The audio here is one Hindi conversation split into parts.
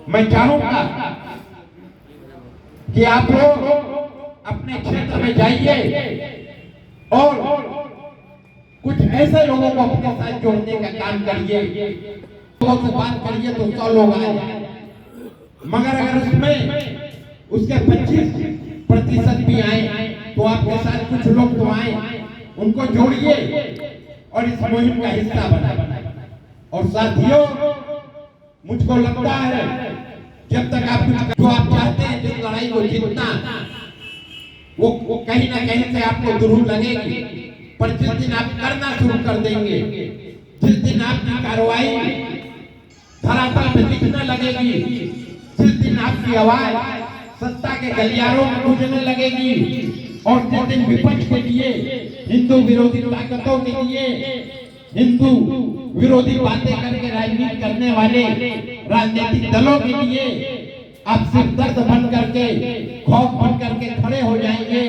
मैं चाहूंगा कि आप लोग अपने क्षेत्र में जाइए और कुछ ऐसे लोगों को अपने साथ जोड़ने का काम करिए। लोगों से बात करिए तो 100 लोग आए, मगर अगर उसमें उसके 25% भी आए तो आपके साथ कुछ लोग तो आए, उनको जोड़िए और इस मुहिम का हिस्सा बनाए। और साथियों, मुझको लगता है जब तक आप कुछ जो आप चाहते हैं जिस लड़ाई को जीतना, वो कहीं ना कहीं से आपको जरूर लगेगी। पर जिस दिन आप करना शुरू कर देंगे, जिस दिन आपकी कार्रवाई धरातल पे दिखने लगेगी, जिस दिन आपकी आवाज सत्ता के गलियारों में गूंजने लगेगी और जिस दिन विपक्ष के लिए, हिंदू विरोधी ताकतों के लिए, हिंदू विरोधी बातें करके राजनीति करने वाले राजनीतिक दलों के लिए आप सिर्फ दर्द बन करके, खौफ बन करके खड़े हो जाएंगे,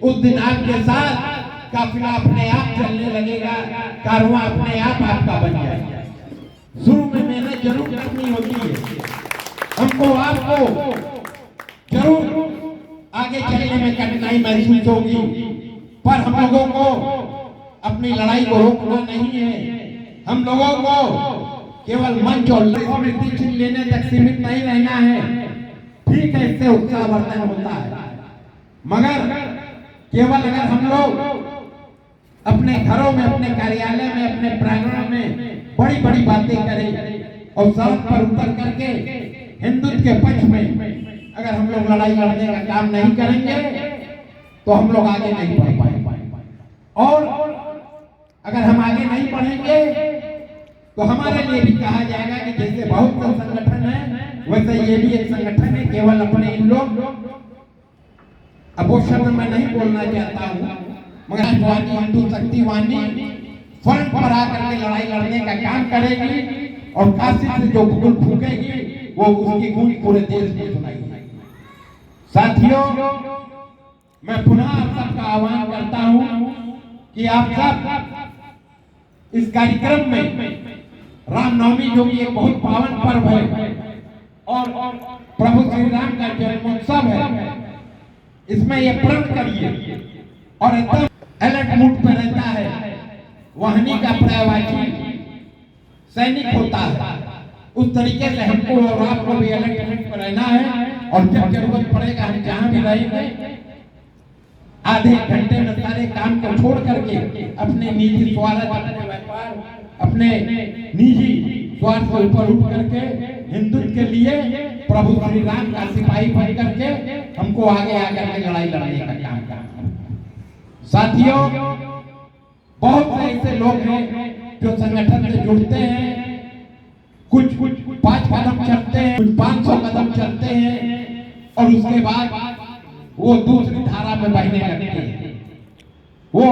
उस दिन आपके साथ काफिला अपने आप चलने लगेगा, कारवां अपने आप आपका बन जाएगा। शुरू में मेहनत जरूर करनी होती है, हमको आपको जरूर आगे चलने में कठिनाई महसूस होगी, पर हम लोगों को अपनी लड़ाई को रोकना नहीं है। हम लोगों को केवल मंच और स्मृति चिन्ह लेने तक सीमित नहीं रहना है। ठीक है, इससे उत्साहवर्धन होता है, मगर केवल अगर हम लोग अपने घरों में, अपने कार्यालय में, अपने प्रांगणों में बड़ी बड़ी बातें करें और सड़क पर उतर करके हिंदुत्व के पक्ष में अगर हम लोग लड़ाई लड़ने का काम नहीं करेंगे तो हम लोग आगे नहीं बढ़ पाएंगे। और अगर हम आगे नहीं बढ़ेंगे तो हमारे लिए भी कहा जाएगा कि जैसे बहुत से संगठन है वैसे ये भी एक संगठन है, केवल अपने इन लोग, अब वो शब्द मैं नहीं बोलना चाहता हूँ, मगर हिंदू शक्ति वाहिनी फ्रंट पर आकर के लड़ाई लड़ने का काम करेगी और काशी से जो बुलबुल फूकेगी वो उसकी गूंज पूरे देश में सुनाई देगी। साथियों, मैं पुनः आप सबका आह्वान करता हूँ कि आप सब इस कार्यक्रम में रामनवमी, जो कि एक बहुत पावन पर्व है और प्रभु श्री राम का जन्मोत्सव है, इसमें ये प्रण करिए और एकदम अलर्ट मूड पर रहता है। वाहिनी का पर्यायवाची सैनिक होता है, उस तरीके से हमको और आपको भी अलर्ट मूड पर रहना है और जब जरूरत पड़ेगा हम जहां भी रहेंगे आधे घंटे में सारे काम को छोड़ करके अपने निजी स्वार्थ, अपने व्यापार, अपने निजी स्वार्थ से ऊपर उठ करके हिंदुत्व के लिए प्रभु श्री राम का सिपाही बन करके हमको आगे आकर के लड़ाई लड़ने का काम करना। साथियों, बहुत से ऐसे लोग हैं जो संगठन से जुड़ते हैं, कुछ 5 कदम चलते हैं, कुछ 500 कदम चलते हैं और उसके बाद वो दूसरी धारा में बहने लगते हैं, वो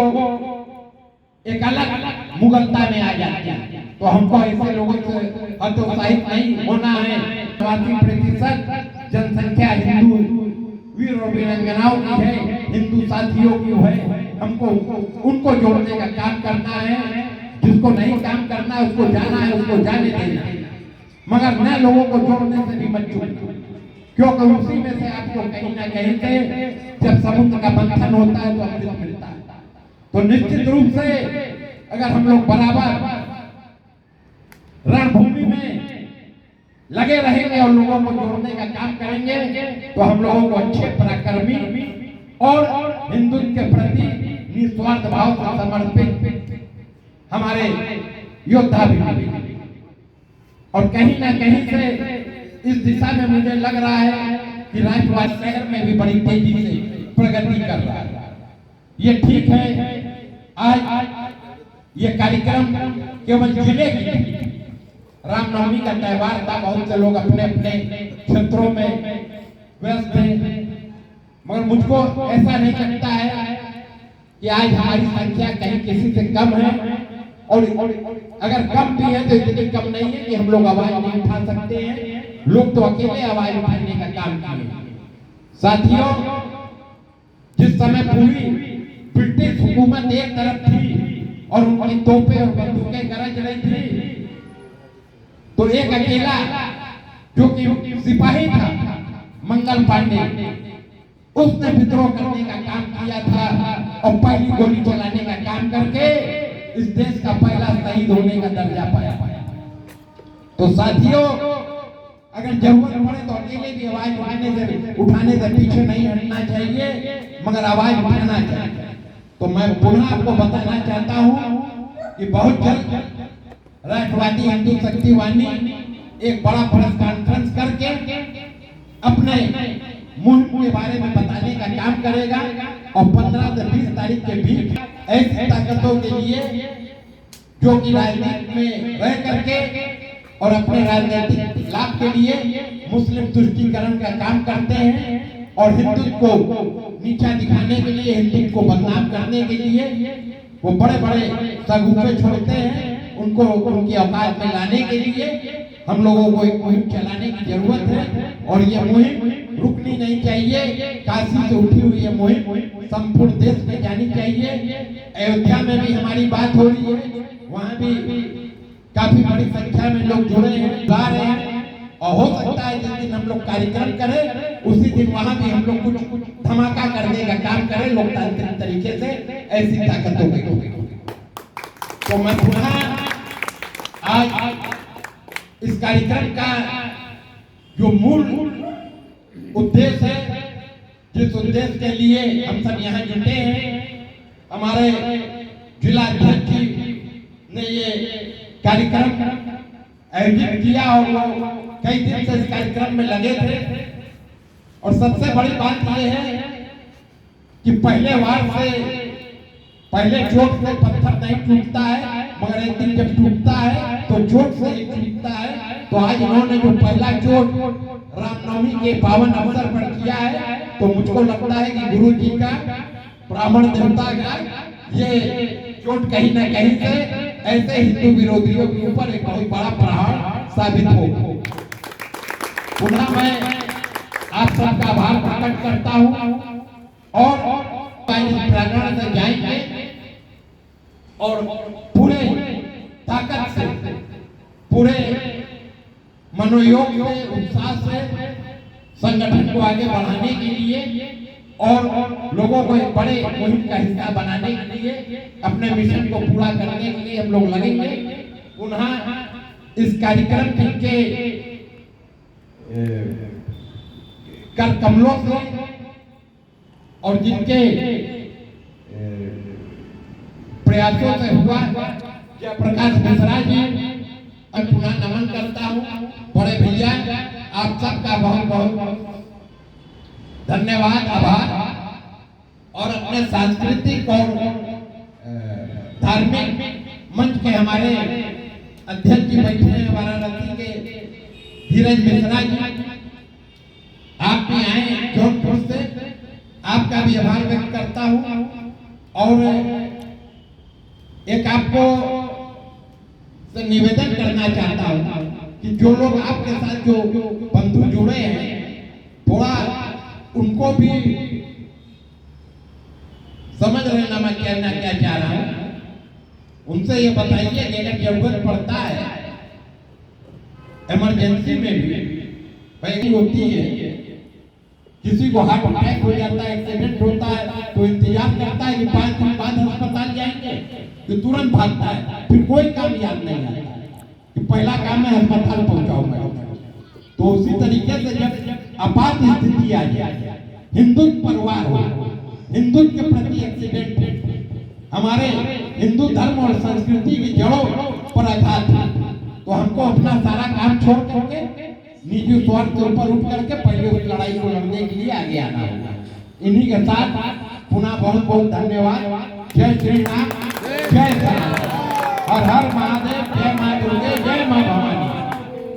एक अलग मुगलता में आ जाते हैं। तो हमको ऐसे लोगों से हतोत्साहित नहीं होना है। 80% जनसंख्या हिंदू वीर और वीरांगनाओं की है, हिंदू साथियों की है, हमको उनको जोड़ने का काम करना है। जिसको नहीं काम करना है उसको जाना है, उसको जाने देना है, मगर नए लोगों को जोड़ने से भी मत छूटना, क्योंकि उसी में से आपको कहीं ना कहीं से जब समुद्र का मंथन होता है तो अमृत मिलता है। तो निश्चित रूप से अगर हम लोग बराबर रणभूमि में लगे रहेंगे और लोगों को जोड़ने का काम करेंगे तो हम लोगों को अच्छे पराक्रमी और हिंदुत्व के प्रति निस्वार्थ भाव से समर्पित हमारे योद्धा भी मिलेंगे। और कहीं ना कहीं से इस दिशा में मुझे लग रहा है कि राजवाड़ शहर में भी बड़ी तेजी से प्रगति कर रहा है। ये ठीक है, आज ये कार्यक्रम केवल जिले की रामनवमी का त्योहार था, बहुत से लोग अपने अपने क्षेत्रों में व्यस्त हैं, मगर मुझको ऐसा नहीं लगता है कि आज हमारी संख्या कहीं किसी से कम है, और अगर कम भी है तो इतनी कम नहीं है कि हम लोग आवाज नहीं उठा सकते हैं। लोग तो अकेले आवाज उठाने का काम किए। साथियों, जिस समय पूरी ब्रिटिश हुकूमत एक तरफ थी और उनकी तोपें और बंदूकें गरज रही थी, तो एक अकेला जो कि सिपाही था मंगल पांडे, उसने विद्रोह करने का काम किया था और पहली गोली चलाने का काम करके इस देश का पहला शहीद होने का दर्जा पाया। तो साथियों, अगर जरूरत पड़े तो अकेले भी आवाज उठाने से पीछे नहीं हटना चाहिए, मगर आवाज उठाना चाहिए। तो मैं पुनः आपको बताना चाहता हूं कि बहुत जल्द राष्ट्रवादी हिंदू शक्तिवानी एक बड़ा प्रेस कॉन्फ्रेंस करके अपने मुल्क के बारे में बताने का काम करेगा और 15 से 20 तारीख के बीच ऐसी ताकतों के लिए जो कि राजनीति में रह करके और अपने राजनीतिक लाभ के लिए मुस्लिम तुष्टीकरण का काम करते हैं और हिंदुत्व को नीचा दिखाने के लिए, हिंदुत्व को बदनाम करने के लिए वो बड़े बड़े सगुफे छोड़ते हैं। उनको उनकी औकात में लाने के लिए हम लोगों को एक मुहिम चलाने की जरूरत है और ये मुहिम रुकनी नहीं चाहिए। काशी से उठी हुई ये मुहिम संपूर्ण देश में जानी चाहिए। अयोध्या में भी हमारी बात हो रही है, वहाँ भी काफी बड़ी संख्या में लोग जुड़े हैं, गा रहे हैं और हो सकता है जिस दिन हम लोग कार्यक्रम करें उसी दिन वहाँ भी हम लोग कुछ धमाका करने का काम करें लोकतांत्रिक तरीके से, ऐसी ताकतों के। तो मैं पुनः आज इस कार्यक्रम का जो मूल उद्देश्य है, जिस उद्देश्य के लिए हम सब यहाँ जुटे हैं, हमारे जिला अध्यक्ष जी ने ये कार्यक्रम आयोजित किया और वो कई दिन से इस कार्यक्रम में लगे थे। और सबसे बड़ी बात यह है कि पहले चोट से पत्थर नहीं टूटता है, मगर एक दिन जब टूटता है तो चोट से ही टूटता है। तो आज इन्होंने जो पहला चोट रामनवमी के पावन अवसर पर किया है, तो मुझको लगता है कि गुरु जी का, ब्राह्मण देवता का ये चोट कहीं न कहीं से ऐसे हिंदू विरोधियों के ऊपर एक बहुत बड़ा प्रहार साबित हो। पुनः मैं आप सबका आभार प्रकट करता हूँ और प्रांगण से जाएंगे और पूरे ताकत से, पूरे मनोयोग से, उत्साह से संगठन को आगे बढ़ाने के लिए और लोगों को एक बड़े मुहिम का हिस्सा बनाने के लिए, अपने मिशन को पूरा करने के लिए हम लोग लगेंगे। पुनः इस कार्यक्रम के कर कमलों से और जिनके प्रयासों से हुआ जयप्रकाश मिश्रा जी, मैं पुनः नमन करता हूँ। बड़े भैया आप सबका बहुत बहुत धन्यवाद, आभार। और अपने सांस्कृतिक और धार्मिक मंच के हमारे अध्यक्ष जी बैठे हैं वाराणसी के धीरज मिश्रा जी, आप भी आए जौनपुर से, आपका भी आभार व्यक्त करता हूँ। और एक आपको से निवेदन करना चाहता हूँ कि जो लोग आपके साथ जो बंधु जुड़े हैं, थोड़ा उनको भी समझ रहे ना मैं कहना क्या चाह रहा हूँ। उनसे ये बताइए कि अगर जरूरत पड़ता है इमरजेंसी में भी पैसे होती है, किसी को हार्ट अटैक हो जाता है, एक्सीडेंट होता है, तो इंतजार करता है कि 5 दिन बाद अस्पताल जाएंगे, तो तुरंत भागता है, फिर कोई काम याद नहीं आता कि पहला काम है अस्पताल पहुंचाऊंगा। तो उसी तरीके से जब आपात स्थिति आ जाए, हिंदुत्व परिवार हो, हिंदुत्व के प्रति एक्सीडेंट, हमारे हिंदू धर्म और संस्कृति की जड़ों पर आघात, तो हमको अपना सारा काम छोड़ करके निजी स्वार्थ के ऊपर उठ करके पहले उस लड़ाई को लड़ने के लिए आगे आना होगा। इन्हीं के साथ पुनः बहुत बहुत धन्यवाद। जय श्री राम, जय श्री राम, हर हर महादेव।